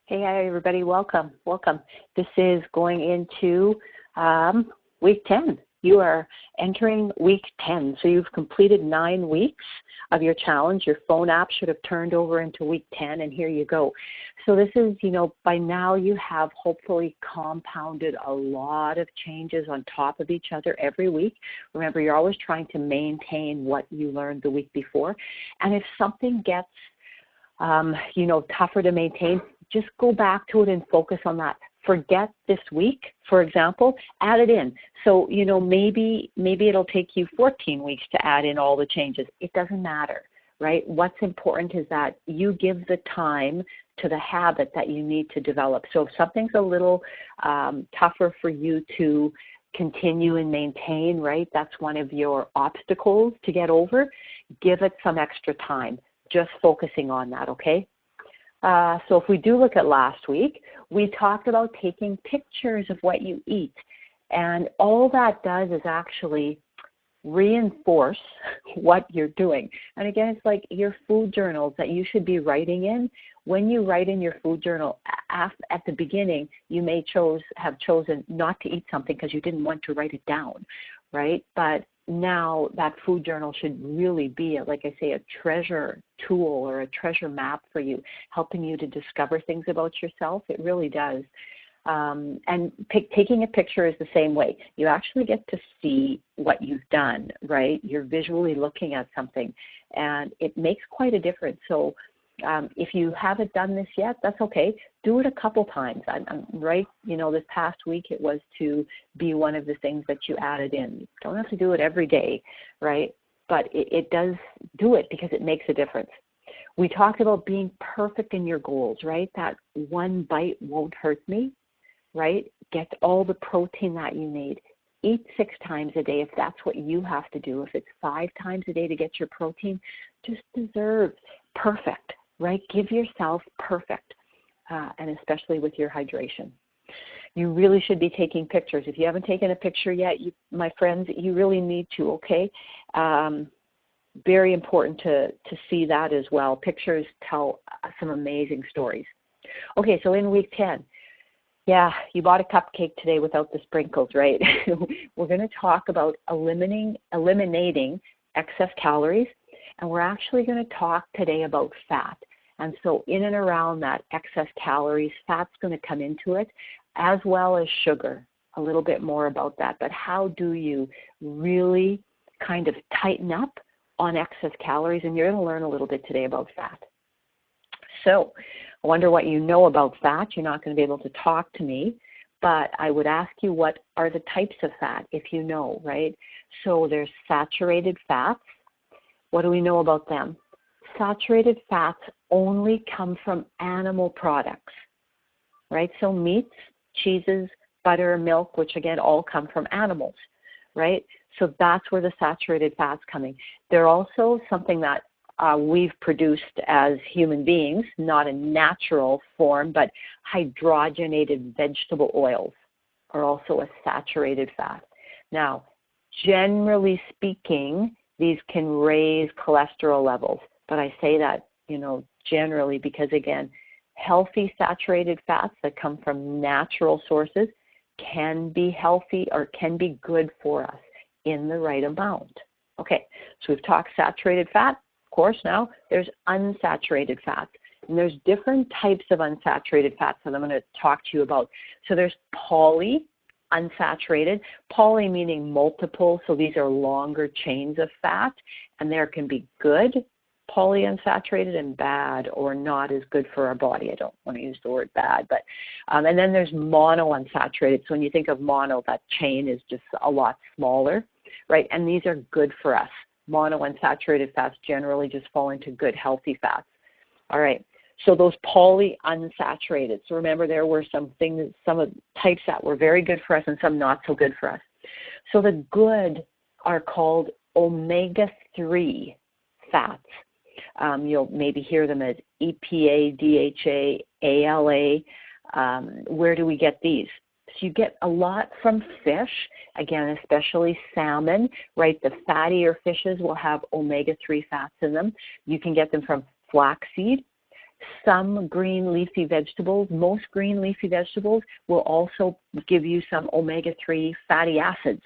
Hey, hi, everybody. Welcome. Welcome. This is going into week 10. You are entering week 10. So you've completed 9 weeks of your challenge. Your phone app should have turned over into week 10, and here you go. So this is, by now you have hopefully compounded a lot of changes on top of each other every week. Remember, you're always trying to maintain what you learned the week before. And if something gets tougher to maintain, just go back to it and focus on that. Forget this week, for example, add it in. So, maybe it'll take you 14 weeks to add in all the changes. It doesn't matter, right? What's important is that you give the time to the habit that you need to develop. So if something's a little tougher for you to continue and maintain, right, that's one of your obstacles to get over, give it some extra time, just focusing on that, okay? So if we do look at last week, we talked about taking pictures of what you eat. And all that does is actually reinforce what you're doing. And again, it's like your food journals that you should be writing in. When you write in your food journal, at the beginning, you may have chosen not to eat something because you didn't want to write it down, right? But now that food journal should really be, like I say, a treasure tool or a treasure map for you, helping you to discover things about yourself. It really does. And taking a picture is the same way. You actually get to see what you've done, right? You're visually looking at something, and it makes quite a difference. So if you haven't done this yet, that's okay. Do it a couple times. I'm right, this past week it was to be one of the things that you added in. You don't have to do it every day, right? But it does do it because it makes a difference. We talked about being perfect in your goals, right? That one bite won't hurt me, right? Get all the protein that you need. Eat 6 times a day if that's what you have to do. If it's 5 times a day to get your protein, just deserve perfect, right? Give yourself perfect, and especially with your hydration. You really should be taking pictures. If you haven't taken a picture yet, my friends, you really need to, okay? Very important to see that as well. Pictures tell some amazing stories. Okay, so in week 10, yeah, you bought a cupcake today without the sprinkles, right? We're going to talk about eliminating excess calories, and we're actually going to talk today about fat. And so in and around that excess calories, fat's going to come into it, as well as sugar, a little bit more about that. But how do you really kind of tighten up on excess calories? And you're going to learn a little bit today about fat. So I wonder what you know about fat. You're not going to be able to talk to me, but I would ask you what are the types of fat, if you know, right? So there's saturated fats. What do we know about them? Saturated fats only come from animal products, right? So meats, cheeses, butter, milk, which again all come from animals, right? So that's where the saturated fats coming. They're also something that we've produced as human beings, not in natural form, but hydrogenated vegetable oils are also a saturated fat. Now, generally speaking, these can raise cholesterol levels. But I say that, generally because, again, healthy saturated fats that come from natural sources can be healthy or can be good for us in the right amount. Okay, so we've talked saturated fat. Of course, now there's unsaturated fats. And there's different types of unsaturated fats that I'm going to talk to you about. So there's unsaturated, poly meaning multiple, so these are longer chains of fat, and there can be good polyunsaturated and bad or not as good for our body. I don't want to use the word bad, but and then there's monounsaturated. So when you think of mono, that chain is just a lot smaller, right? And these are good for us. Monounsaturated fats generally just fall into good, healthy fats. All right. So those polyunsaturated. So remember, there were some types that were very good for us and some not so good for us. So the good are called omega-3 fats. You'll maybe hear them as EPA, DHA, ALA. Where do we get these? So you get a lot from fish, again, especially salmon, right? The fattier fishes will have omega-3 fats in them. You can get them from flaxseed. Some green leafy vegetables, most green leafy vegetables will also give you some omega-3 fatty acids,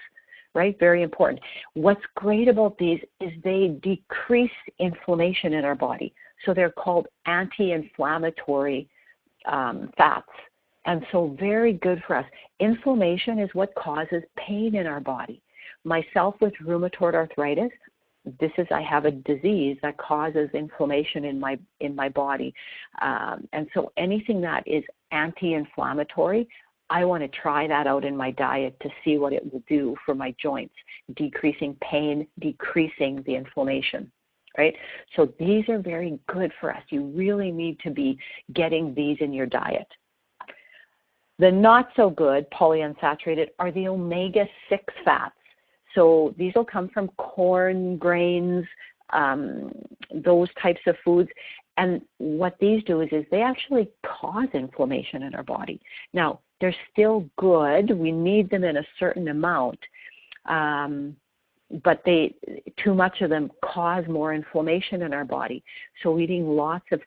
right? Very important. What's great about these is they decrease inflammation in our body. So they're called anti-inflammatory fats. And so very good for us. Inflammation is what causes pain in our body. Myself with rheumatoid arthritis, I have a disease that causes inflammation in my body. And so anything that is anti-inflammatory, I want to try that out in my diet to see what it will do for my joints, decreasing pain, decreasing the inflammation, right? So these are very good for us. You really need to be getting these in your diet. The not so good polyunsaturated are the omega-6 fats. So these will come from corn, grains, those types of foods. And what these do is they actually cause inflammation in our body. Now, they're still good. We need them in a certain amount. But too much of them cause more inflammation in our body. So eating lots of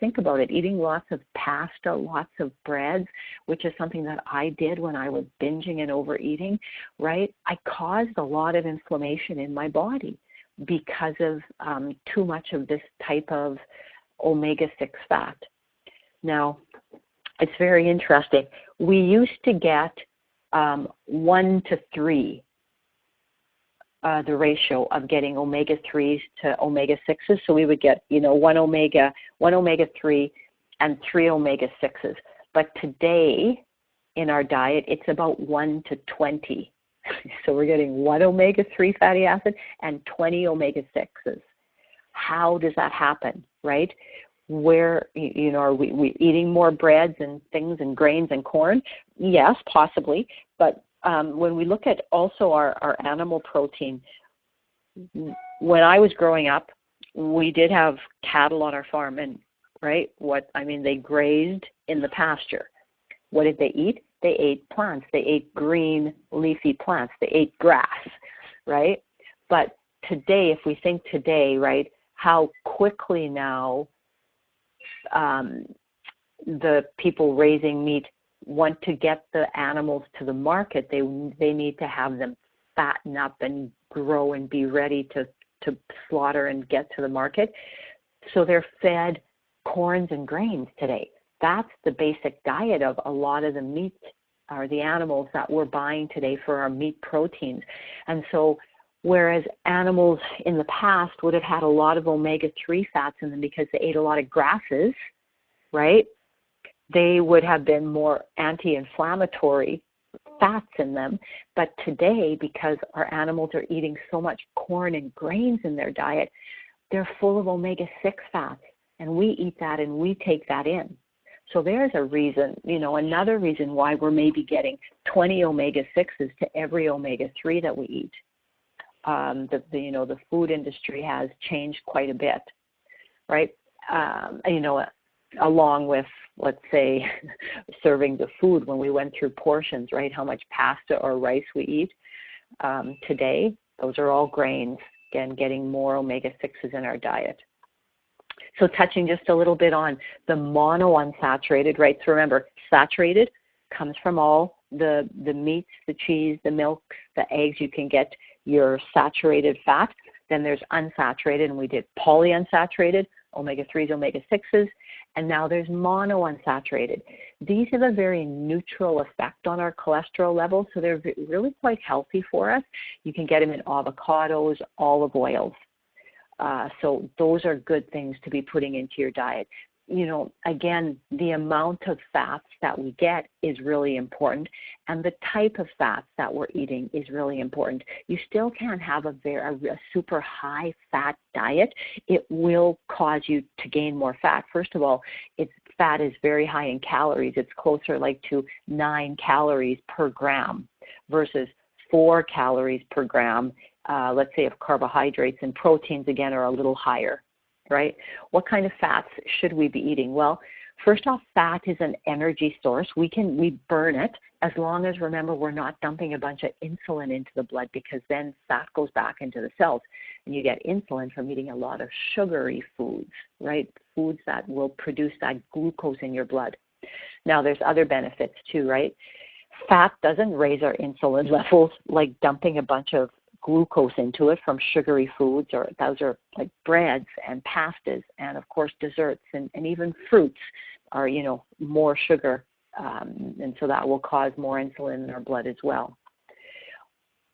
pasta, lots of breads, which is something that I did when I was binging and overeating, right? I caused a lot of inflammation in my body because of too much of this type of omega-6 fat. Now, it's very interesting. We used to get 1 to 3. The ratio of getting omega-3s to omega-6s. So we would get, one omega-3 and 3 omega-6s. But today in our diet, it's about 1 to 20. So we're getting 1 omega-3 fatty acid and 20 omega-6s. How does that happen, right? Where, are we eating more breads and things and grains and corn? Yes, possibly. But when we look at also our animal protein, when I was growing up, we did have cattle on our farm, and they grazed in the pasture. What did they eat? They ate plants. They ate green leafy plants. They ate grass, right? But today, if we think today, right, how quickly now the people raising meat want to get the animals to the market, they need to have them fatten up and grow and be ready to slaughter and get to the market. So they're fed corns and grains today. That's the basic diet of a lot of the meat or the animals that we're buying today for our meat proteins. And so whereas animals in the past would have had a lot of omega-3 fats in them because they ate a lot of grasses, right? They would have been more anti-inflammatory fats in them. But today, because our animals are eating so much corn and grains in their diet, they're full of omega-6 fats. And we eat that and we take that in. So there's a reason, another reason why we're maybe getting 20 omega-6s to every omega-3 that we eat. The food industry has changed quite a bit, right? Along with, let's say, serving the food when we went through portions, right? How much pasta or rice we eat. Today, those are all grains, again, getting more omega-6s in our diet. So touching just a little bit on the monounsaturated, right? So remember, saturated comes from all the meats, the cheese, the milks, the eggs. You can get your saturated fat. Then there's unsaturated, and we did polyunsaturated, omega-3s, omega-6s, and now there's monounsaturated. These have a very neutral effect on our cholesterol levels, so they're really quite healthy for us. You can get them in avocados, olive oils. So those are good things to be putting into your diet. Again, the amount of fats that we get is really important, and the type of fats that we're eating is really important. You still can't have a super high fat diet. It will cause you to gain more fat. First of all, fat is very high in calories. It's closer to 9 calories per gram versus 4 calories per gram, let's say, of carbohydrates, and proteins, again, are a little higher. Right? What kind of fats should we be eating? Well, First off, fat is an energy source. We burn it as long as, remember, we're not dumping a bunch of insulin into the blood, because then fat goes back into the cells and you get insulin from eating a lot of sugary foods, right? Foods that will produce that glucose in your blood. Now, there's other benefits too, right? Fat doesn't raise our insulin levels like dumping a bunch of glucose into it from sugary foods, or those are like breads and pastas, and of course desserts and even fruits are, more sugar, and so that will cause more insulin in our blood as well.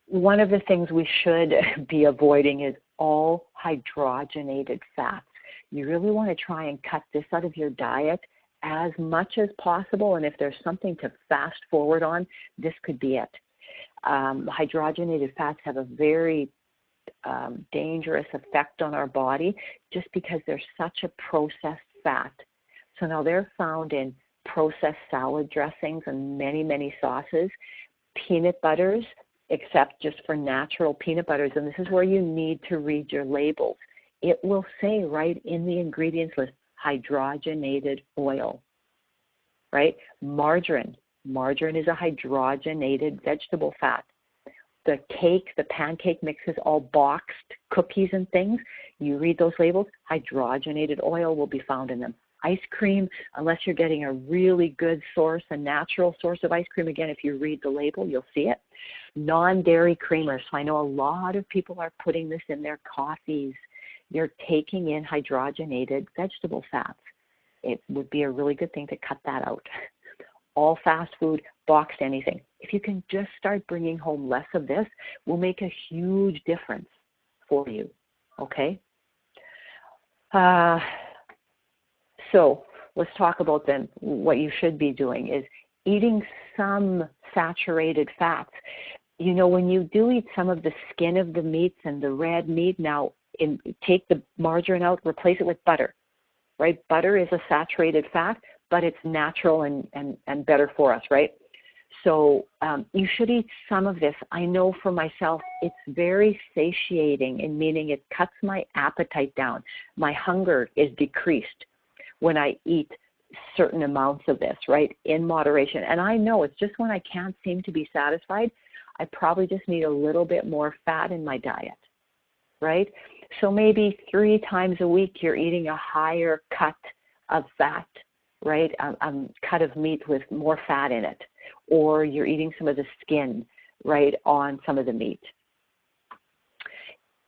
One of the things we should be avoiding is all hydrogenated fats. You really want to try and cut this out of your diet as much as possible, and if there's something to fast forward on, this could be it. Hydrogenated fats have a very dangerous effect on our body just because they're such a processed fat. So now they're found in processed salad dressings and many, many sauces, peanut butters, except just for natural peanut butters. And this is where you need to read your labels. It will say right in the ingredients list, hydrogenated oil, right? Margarine. Margarine is a hydrogenated vegetable fat. The pancake mixes, all boxed cookies and things, you read those labels, hydrogenated oil will be found in them. Ice cream, unless you're getting a really good source, a natural source of ice cream, again, if you read the label, you'll see it. Non-dairy creamers. So I know a lot of people are putting this in their coffees. You're taking in hydrogenated vegetable fats. It would be a really good thing to cut that out. All fast food, boxed anything. If you can just start bringing home less of this, will make a huge difference for you, okay? So let's talk about then what you should be doing is eating some saturated fats. When you do eat some of the skin of the meats and the red meat, now take the margarine out, replace it with butter, right? Butter is a saturated fat, but it's natural and better for us, right? So you should eat some of this. I know for myself, it's very satiating, in meaning it cuts my appetite down. My hunger is decreased when I eat certain amounts of this, right, in moderation. And I know it's just when I can't seem to be satisfied, I probably just need a little bit more fat in my diet, right? So maybe 3 times a week you're eating a higher cut of fat, right, cut of meat with more fat in it, or you're eating some of the skin, right, on some of the meat.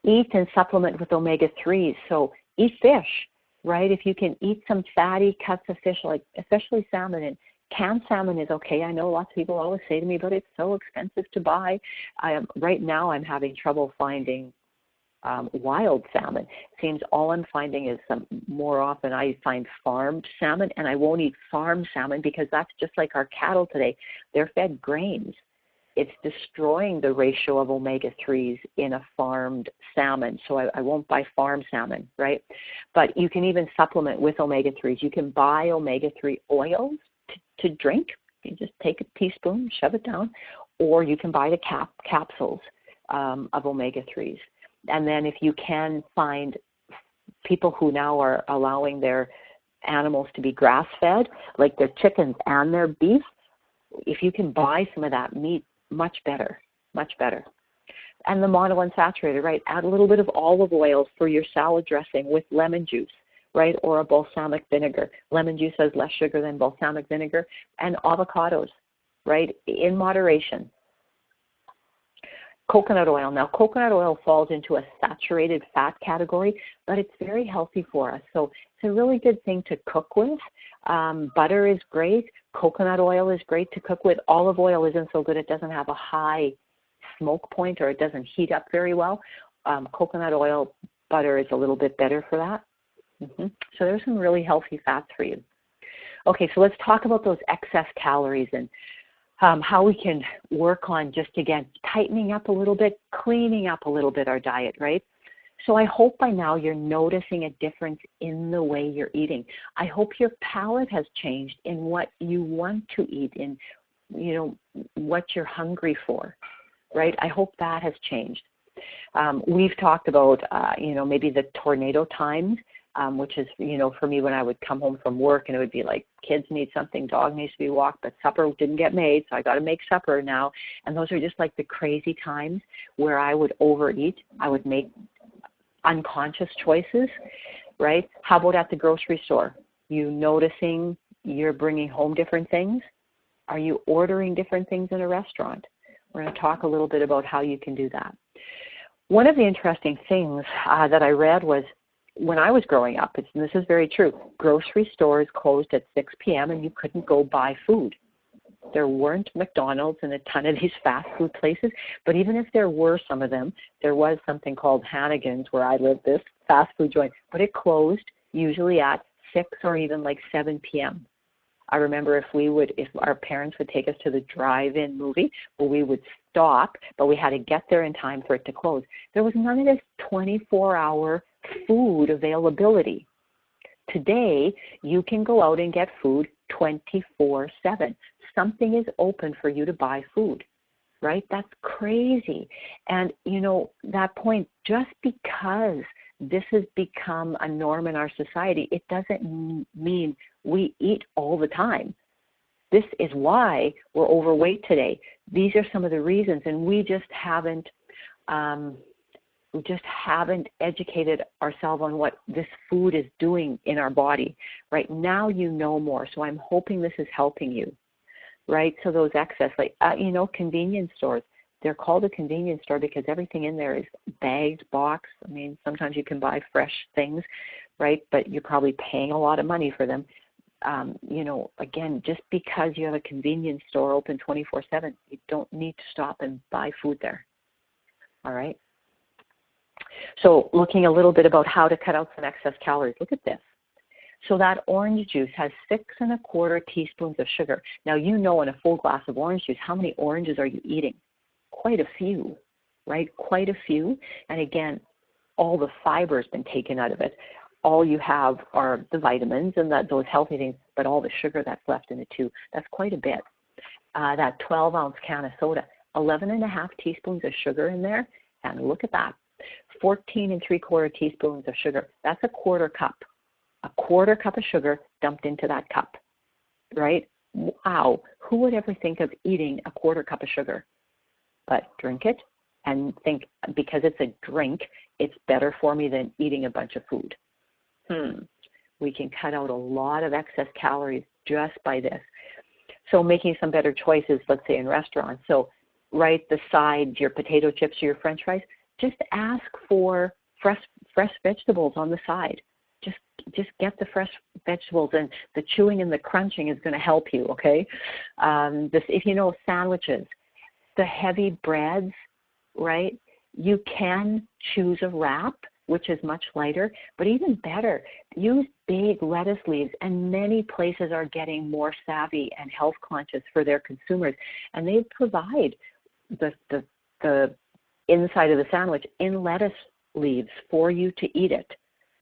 Eat and supplement with omega-3s. So eat fish, right? If you can eat some fatty cuts of fish, like especially salmon, and canned salmon is okay. I know lots of people always say to me, but it's so expensive to buy. Right now I'm having trouble finding wild salmon. It seems all I'm finding is more often I find farmed salmon, and I won't eat farmed salmon because that's just like our cattle today. They're fed grains. It's destroying the ratio of omega-3s in a farmed salmon, so I won't buy farmed salmon, right? But you can even supplement with omega-3s. You can buy omega-3 oils to drink. You just take a teaspoon, shove it down, or you can buy the capsules of omega-3s. And then if you can find people who now are allowing their animals to be grass-fed, like their chickens and their beef, if you can buy some of that meat, much better, much better. And the monounsaturated, right? Add a little bit of olive oil for your salad dressing with lemon juice, right? Or a balsamic vinegar. Lemon juice has less sugar than balsamic vinegar. And avocados, right? In moderation. Coconut oil. Now, coconut oil falls into a saturated fat category, but it's very healthy for us. So it's a really good thing to cook with. Butter is great. Coconut oil is great to cook with. Olive oil isn't so good. It doesn't have a high smoke point, or it doesn't heat up very well. Coconut oil, butter is a little bit better for that. So there's some really healthy fats for you. Okay, so let's talk about those excess calories and how we can work on just, again, tightening up a little bit, cleaning up a little bit our diet, right? So I hope by now you're noticing a difference in the way you're eating. I hope your palate has changed in what you want to eat, in what you're hungry for, right? I hope that has changed. We've talked about, maybe the tornado times, which is, for me when I would come home from work and it would be like, kids need something, dog needs to be walked, but supper didn't get made, so I got to make supper now. And those are just like the crazy times where I would overeat. I would make unconscious choices, right? How about at the grocery store? You noticing you're bringing home different things? Are you ordering different things in a restaurant? We're going to talk a little bit about how you can do that. One of the interesting things that I read was when I was growing up, and this is very true, grocery stores closed at 6 p.m. and you couldn't go buy food. There weren't McDonald's and a ton of these fast food places, but even if there were some of them, there was something called Hannigan's where I lived, this fast food joint, but it closed usually at 6 or even like 7 p.m. I remember if our parents would take us to the drive-in movie, well, we would stop, but we had to get there in time for it to close. There was none of this 24-hour food availability. Today, you can go out and get food 24/7. Something is open for you to buy food, right? That's crazy. And, that point, just because this has become a norm in our society, it doesn't mean we eat all the time. This is why we're overweight today. These are some of the reasons, and we just haven't educated ourselves on what this food is doing in our body. Right now, you know more. So I'm hoping this is helping you. Right? So those excess, convenience stores. They're called a convenience store because everything in there is bagged, boxed. I mean, sometimes you can buy fresh things, right? But you're probably paying a lot of money for them. Again, just because you have a convenience store open 24/7, you don't need to stop and buy food there. All right? So looking a little bit about how to cut out some excess calories. Look at this. So that orange juice has 6 1/4 teaspoons of sugar. Now, in a full glass of orange juice, how many oranges are you eating? Quite a few, right? Quite a few. And again, all the fiber has been taken out of it. All you have are the vitamins and those healthy things, but all the sugar that's left in it too. That's quite a bit. That 12-ounce can of soda, 11 1/2 teaspoons of sugar in there. And look at that, 14 3/4 teaspoons of sugar. That's a 1/4 cup. A 1/4 cup of sugar dumped into that cup, right? Wow. Who would ever think of eating a 1/4 cup of sugar? But drink it and think, because it's a drink, it's better for me than eating a bunch of food. We can cut out a lot of excess calories just by this. So making some better choices, let's say in restaurants. So right beside your potato chips or your French fries, just ask for fresh vegetables on the side. Just get the fresh vegetables, and the chewing and the crunching is going to help you, okay? If sandwiches, the heavy breads, right? You can choose a wrap, which is much lighter, but even better, use big lettuce leaves, and many places are getting more savvy and health conscious for their consumers, and they provide the inside of the sandwich in lettuce leaves for you to eat it,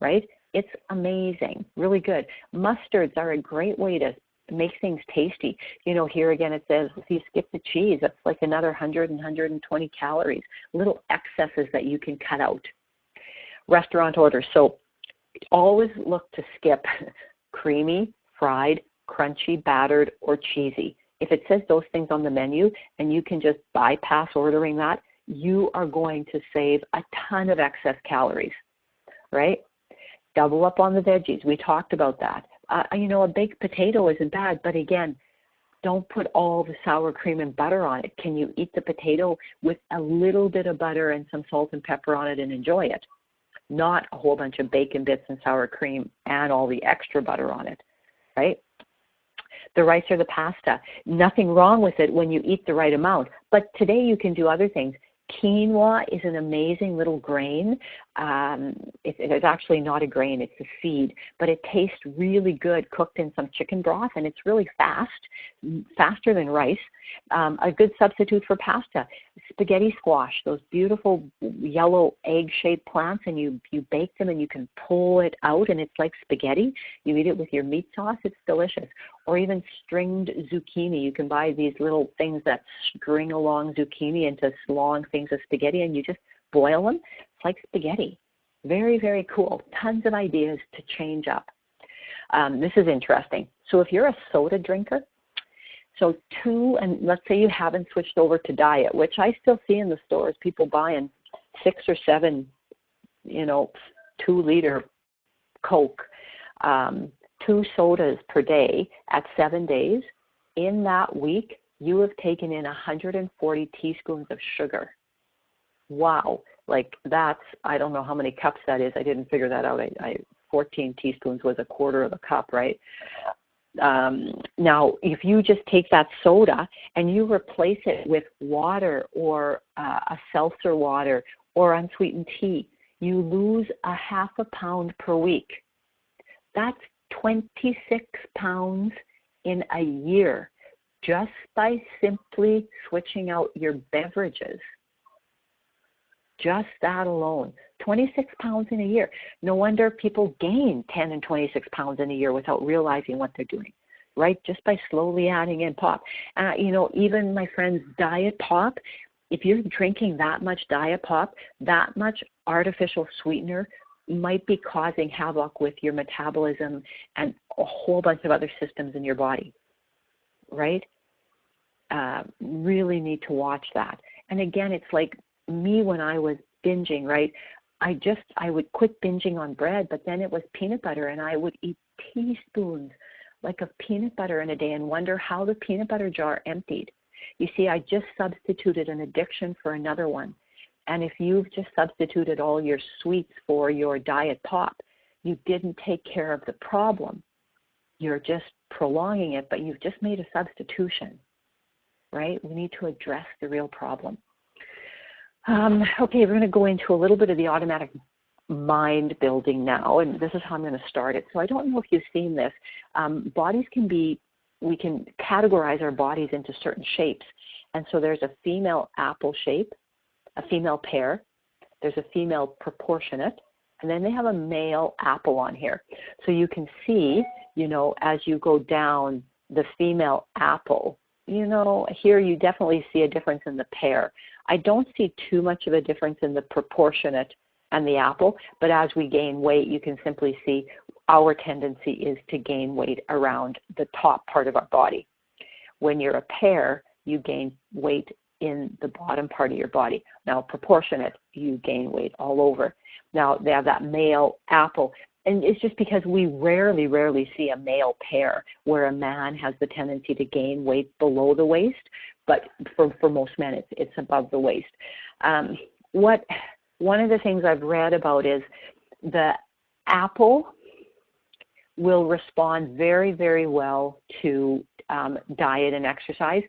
right? It's amazing, really good. Mustards are a great way to make things tasty. Here again it says if you skip the cheese, that's like another 100 and 120 calories, little excesses that you can cut out. Restaurant orders. So always look to skip creamy, fried, crunchy, battered, or cheesy. If it says those things on the menu and you can just bypass ordering that, you are going to save a ton of excess calories, right? Double up on the veggies. We talked about that. A baked potato isn't bad, but again, don't put all the sour cream and butter on it. Can you eat the potato with a little bit of butter and some salt and pepper on it and enjoy it? Not a whole bunch of bacon bits and sour cream and all the extra butter on it, right? The rice or the pasta, nothing wrong with it when you eat the right amount. But today you can do other things. Quinoa is an amazing little grain. It's actually not a grain, it's a seed, but it tastes really good cooked in some chicken broth, and it's really fast, faster than rice. A good substitute for pasta. Spaghetti squash, those beautiful yellow egg-shaped plants, and you bake them and you can pull it out and it's like spaghetti. You eat it with your meat sauce, it's delicious. Or even stringed zucchini. You can buy these little things that string along zucchini into long things of spaghetti, and you just boil them. It's like spaghetti. Very, very cool. Tons of ideas to change up. This is interesting. So if you're a soda drinker, so and let's say you haven't switched over to diet, which I still see in the stores, people buying 6 or 7, 2-liter Coke, 2 sodas per day at 7 days. In that week, you have taken in 140 teaspoons of sugar. Wow. Like that's, I don't know how many cups that is. I didn't figure that out. 14 teaspoons was a quarter of a cup, right? Now, if you just take that soda and you replace it with water or a seltzer water or unsweetened tea, you lose a half a pound per week. That's 26 pounds in a year just by simply switching out your beverages. Just that alone, 26 pounds in a year. No wonder people gain 10 and 26 pounds in a year without realizing what they're doing, right? Just by slowly adding in pop. Even my friends, diet pop, if you're drinking that much diet pop, that much artificial sweetener might be causing havoc with your metabolism and a whole bunch of other systems in your body, right? Really need to watch that. And again, it's like me when I was binging, right? I would quit binging on bread, but then it was peanut butter, and I would eat teaspoons like of peanut butter in a day and wonder how the peanut butter jar emptied. You see, I just substituted an addiction for another one. And if you've just substituted all your sweets for your diet pop, you didn't take care of the problem. You're just prolonging it, but you've just made a substitution, right? We need to address the real problem. Okay, we're going to go into a little bit of the automatic mind building now, and this is how I'm going to start it. So I don't know if you've seen this. We can categorize our bodies into certain shapes. And so there's a female apple shape, a female pear, there's a female proportionate, and then they have a male apple on here. So you can see, as you go down the female apple, here you definitely see a difference in the pear. I don't see too much of a difference in the proportionate and the apple, but as we gain weight, you can simply see our tendency is to gain weight around the top part of our body. When you're a pear, you gain weight in the bottom part of your body. Now, proportionate, you gain weight all over. Now, they have that male apple. And it's just because we rarely see a male pear where a man has the tendency to gain weight below the waist, but for most men, it's above the waist. One of the things I've read about is the apple will respond very, very well to diet and exercise.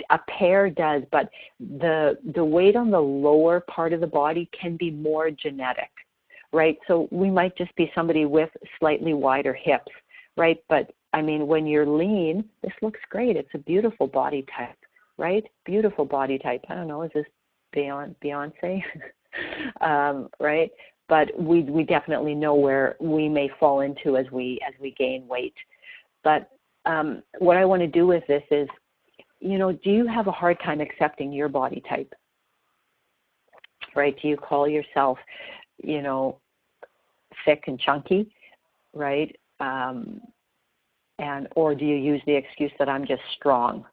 A pear does, but the weight on the lower part of the body can be more genetic. Right, so we might just be somebody with slightly wider hips, right? But I mean, when you're lean, this looks great. It's a beautiful body type, right? Beautiful body type. I don't know, is this Beyonce? Right? But we definitely know where we may fall into as we gain weight. But what I want to do with this is, do you have a hard time accepting your body type? Right? Do you call yourself thick and chunky, right? Or do you use the excuse that I'm just strong,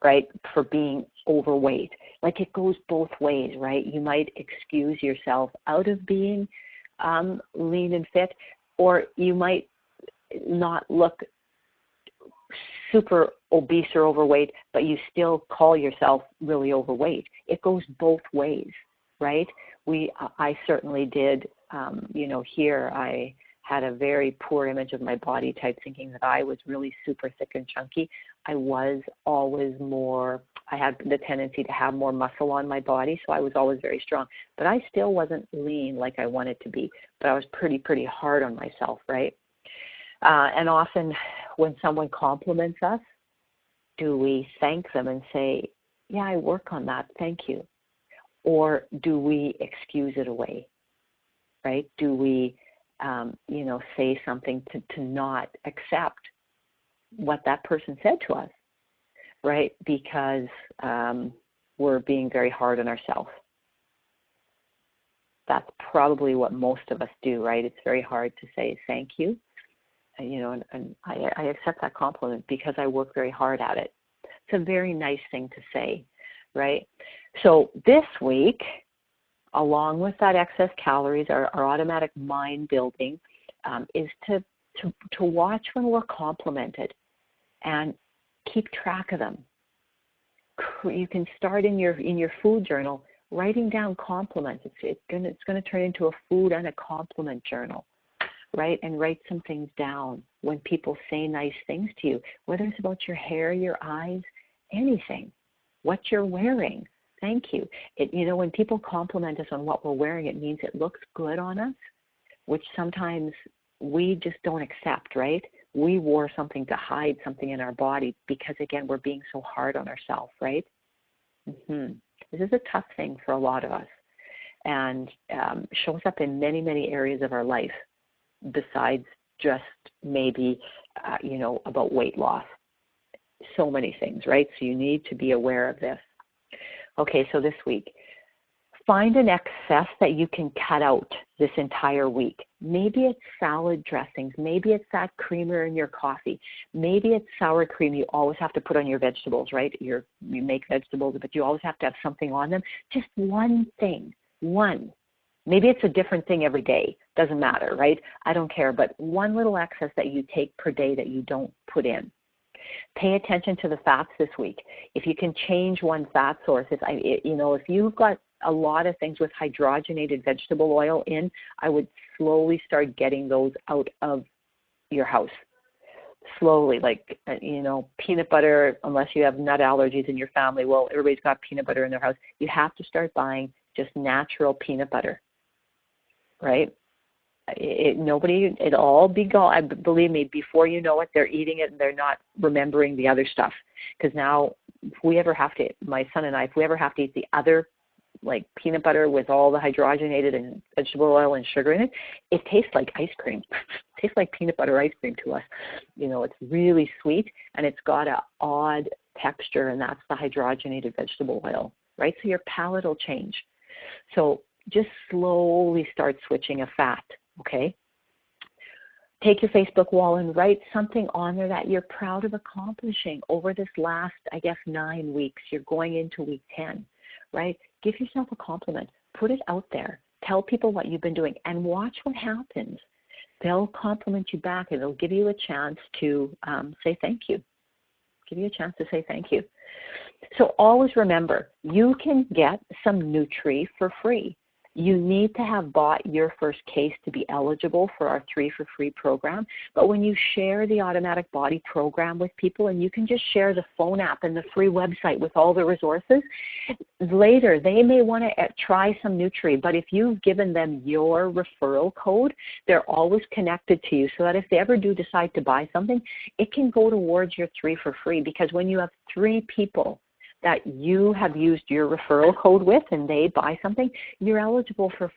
right, for being overweight? Like it goes both ways, right? You might excuse yourself out of being lean and fit, or you might not look super obese or overweight, but you still call yourself really overweight. It goes both ways, right? I certainly did. Here I had a very poor image of my body type, thinking that I was really super thick and chunky. I was always I had the tendency to have more muscle on my body, so I was always very strong. But I still wasn't lean like I wanted to be, but I was pretty hard on myself, right? And often when someone compliments us, do we thank them and say, yeah, I work on that, thank you? Or do we excuse it away, right? Do we, say something to not accept what that person said to us, right? Because we're being very hard on ourselves. that's probably what most of us do, right? It's very hard to say thank you, and I accept that compliment because I work very hard at it. It's a very nice thing to say, right? So this week, along with that excess calories, our automatic mind building is to watch when we're complimented and keep track of them. You can start in your food journal writing down compliments. It's going to turn into a food and a compliment journal, right? And write some things down when people say nice things to you, whether it's about your hair, your eyes, anything, what you're wearing. Thank you. When people compliment us on what we're wearing, it means it looks good on us, which sometimes we just don't accept, right? We wore something to hide something in our body because, again, we're being so hard on ourselves, right? This is a tough thing for a lot of us, and shows up in many, many areas of our life besides just maybe, about weight loss. So many things, right? So you need to be aware of this. Okay, so this week, find an excess that you can cut out this entire week. Maybe it's salad dressings. Maybe it's that creamer in your coffee. Maybe it's sour cream you always have to put on your vegetables, right? You make vegetables, but you always have to have something on them. Just one thing, one. Maybe it's a different thing every day. Doesn't matter, right? I don't care, but one little excess that you take per day that you don't put in. Pay attention to the fats this week. If you can change one fat source, if you've got a lot of things with hydrogenated vegetable oil in, I would slowly start getting those out of your house. Slowly, like, peanut butter, unless you have nut allergies in your family. Well, everybody's got peanut butter in their house. You have to start buying just natural peanut butter, right? It'll all be gone. Believe me, before you know it, they're eating it and they're not remembering the other stuff. Because now, my son and I, if we ever have to eat the other, like peanut butter with all the hydrogenated and vegetable oil and sugar in it, it tastes like ice cream. It tastes like peanut butter ice cream to us. It's really sweet and it's got an odd texture, and that's the hydrogenated vegetable oil, right? So your palate will change. So just slowly start switching a fat. Okay, take your Facebook wall and write something on there that you're proud of accomplishing over this last, 9 weeks. You're going into week 10, right? Give yourself a compliment. Put it out there. Tell people what you've been doing and watch what happens. They'll compliment you back and it'll give you a chance to say thank you. Give you a chance to say thank you. So always remember, you can get some Nutri for free. You need to have bought your first case to be eligible for our 3 for Free program. But when you share the Automatic Body program with people, and you can just share the phone app and the free website with all the resources, later they may want to try some Nutri. But if you've given them your referral code, they're always connected to you so that if they ever do decide to buy something, it can go towards your 3 for Free. Because when you have 3 people that you have used your referral code with and they buy something, you're eligible for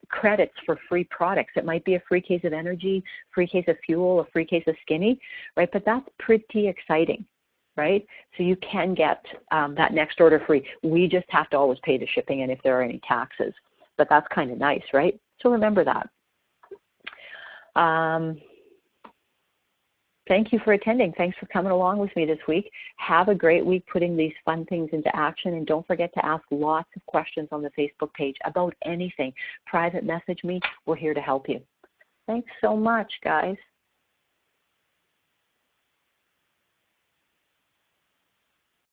credits for free products. It might be a free case of energy, free case of fuel, a free case of Skinny, right? But that's pretty exciting, right? So you can get that next order free. We just have to always pay the shipping and if there are any taxes. But that's kind of nice, right? So remember that. Thank you for attending. Thanks for coming along with me this week. Have a great week putting these fun things into action. And don't forget to ask lots of questions on the Facebook page about anything. Private message me. We're here to help you. Thanks so much, guys.